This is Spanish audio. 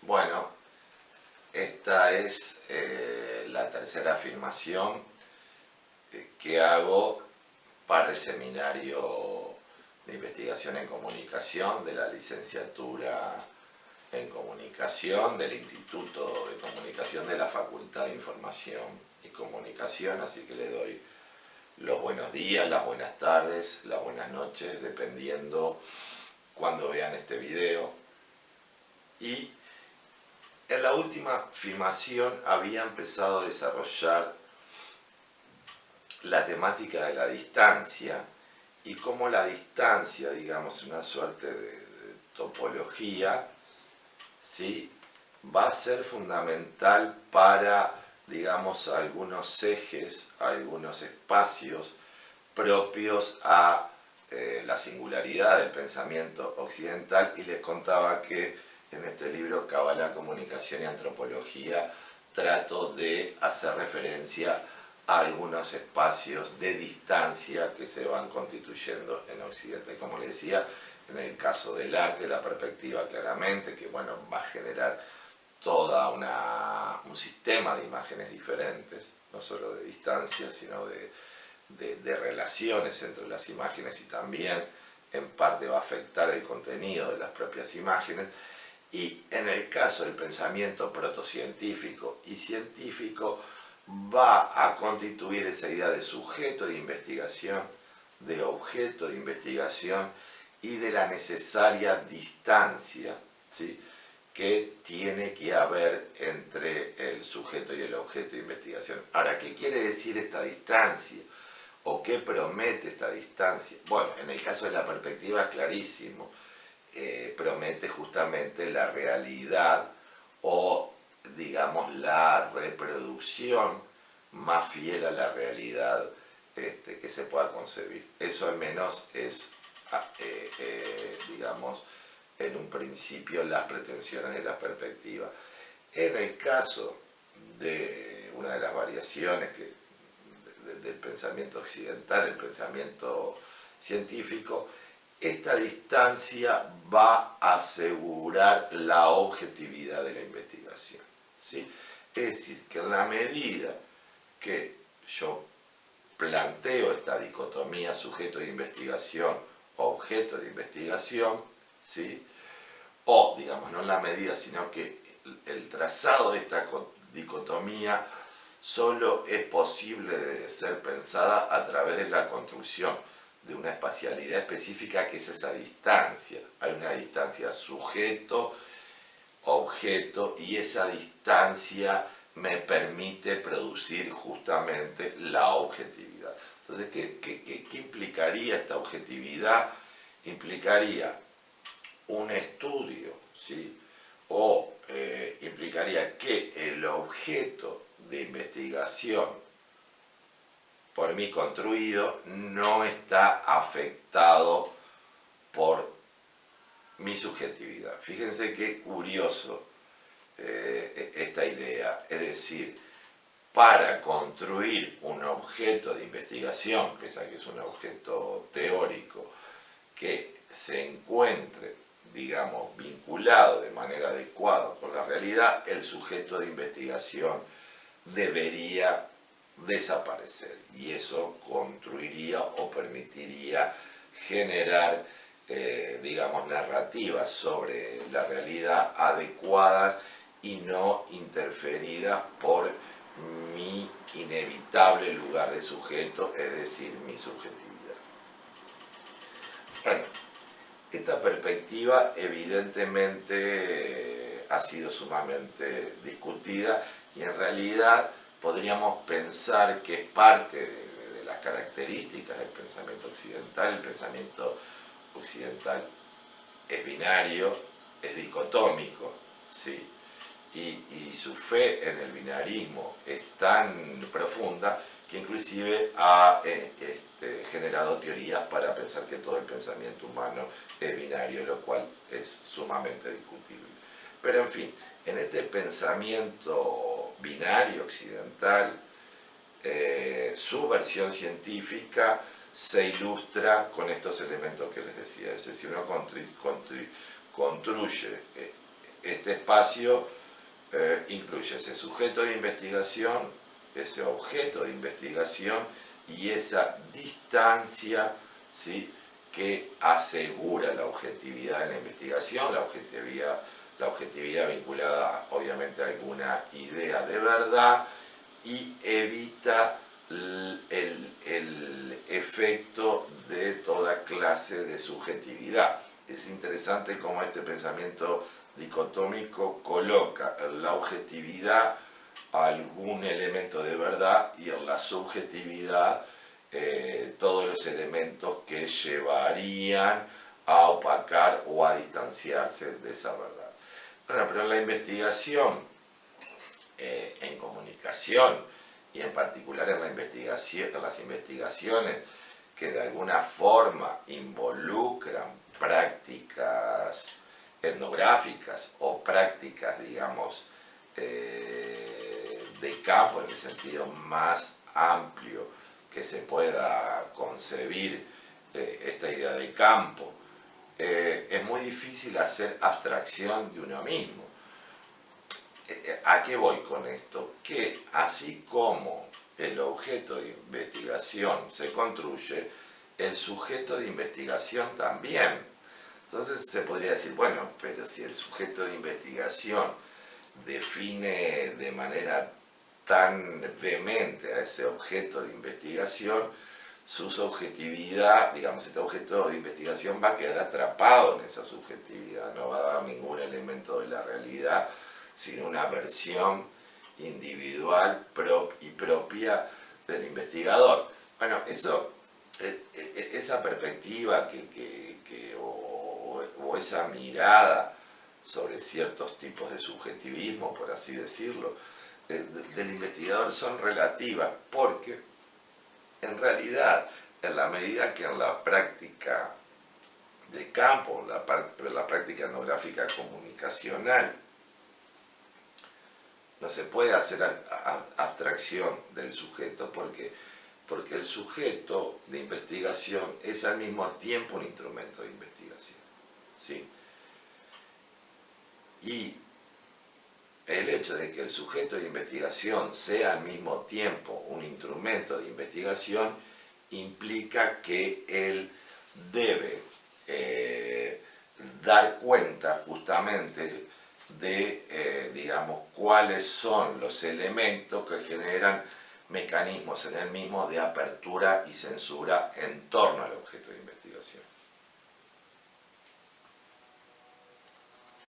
Bueno, esta es la tercera afirmación que hago para el seminario de investigación en comunicación de la licenciatura en comunicación del Instituto de Comunicación de la Facultad de Información y Comunicación, así que le doy los buenos días, las buenas tardes, las buenas noches, dependiendo cuando vean este video. Y en la última afirmación había empezado a desarrollar la temática de la distancia y cómo la distancia, digamos, una suerte de topología, ¿sí?, va a ser fundamental para, digamos, algunos ejes, algunos espacios propios a la singularidad del pensamiento occidental, y les contaba que en este libro Cábala, Comunicación y Antropología trato de hacer referencia a algunos espacios de distancia que se van constituyendo en Occidente. Como les decía, en el caso del arte, la perspectiva claramente, que bueno, va a generar toda un sistema de imágenes diferentes, no solo de distancia, sino de relaciones entre las imágenes, y también en parte va a afectar el contenido de las propias imágenes. Y en el caso del pensamiento protocientífico y científico, va a constituir esa idea de sujeto de investigación, de objeto de investigación y de la necesaria distancia, ¿sí?, que tiene que haber entre el sujeto y el objeto de investigación. Ahora, ¿qué quiere decir esta distancia? ¿O qué promete esta distancia? Bueno, en el caso de la perspectiva es clarísimo. Promete justamente la realidad o, digamos, la reproducción más fiel a la realidad que se pueda concebir. Eso al menos es, digamos, en un principio las pretensiones de la perspectiva. En el caso de una de las variaciones del pensamiento occidental, el pensamiento científico, esta distancia va a asegurar la objetividad de la investigación, ¿sí? Es decir, que en la medida que yo planteo esta dicotomía sujeto de investigación, objeto de investigación, ¿sí?, o, digamos, no en la medida, sino que el trazado de esta dicotomía solo es posible de ser pensada a través de la construcción de una espacialidad específica, que es esa distancia. Hay una distancia sujeto-objeto, y esa distancia me permite producir justamente la objetividad. Entonces, ¿qué implicaría esta objetividad? Implicaría un estudio, ¿sí?, o implicaría que el objeto de investigación por mí construido no está afectado por mi subjetividad. Fíjense qué curioso esta idea. Es decir, para construir un objeto de investigación, pese a que es un objeto teórico, que se encuentre, digamos, vinculado de manera adecuada con la realidad, el sujeto de investigación debería desaparecer, y eso construiría o permitiría generar, digamos, narrativas sobre la realidad adecuadas y no interferidas por mi inevitable lugar de sujeto, es decir, mi subjetividad. Bueno, esta perspectiva evidentemente ha sido sumamente discutida, y en realidad podríamos pensar que es parte de las características del pensamiento occidental. El pensamiento occidental es binario, es dicotómico, ¿sí?, y su fe en el binarismo es tan profunda que inclusive ha generado teorías para pensar que todo el pensamiento humano es binario, lo cual es sumamente discutible. Pero en fin, en este pensamiento binario occidental, su versión científica se ilustra con estos elementos que les decía. Es decir, uno construye este espacio incluye ese sujeto de investigación, ese objeto de investigación y esa distancia, ¿sí?, que asegura la objetividad de la investigación, la objetividad vinculada obviamente a alguna idea de verdad, y evita el efecto de toda clase de subjetividad. Es interesante cómo este pensamiento dicotómico coloca en la objetividad algún elemento de verdad y en la subjetividad todos los elementos que llevarían a opacar o a distanciarse de esa verdad. Bueno, pero en la investigación, en comunicación y en particular en las investigaciones que de alguna forma involucran prácticas etnográficas o prácticas, digamos, de campo en el sentido más amplio que se pueda concebir esta idea de campo, es muy difícil hacer abstracción de uno mismo. ¿A qué voy con esto? Que así como el objeto de investigación se construye, el sujeto de investigación también. Entonces se podría decir, bueno, pero si el sujeto de investigación define de manera tan vehemente a ese objeto de investigación, su subjetividad, digamos, este objeto de investigación va a quedar atrapado en esa subjetividad, no va a dar ningún elemento de la realidad, sino una versión individual y propia del investigador. Bueno, esa perspectiva o esa mirada sobre ciertos tipos de subjetivismo, por así decirlo, del investigador son relativas, porque en realidad, en la medida que en la práctica de campo, en la práctica etnográfica comunicacional, no se puede hacer abstracción del sujeto, porque el sujeto de investigación es al mismo tiempo un instrumento de investigación, ¿sí? Y el hecho de que el sujeto de investigación sea al mismo tiempo un instrumento de investigación implica que él debe dar cuenta justamente de, digamos, cuáles son los elementos que generan mecanismos en él mismo de apertura y censura en torno al objeto de investigación.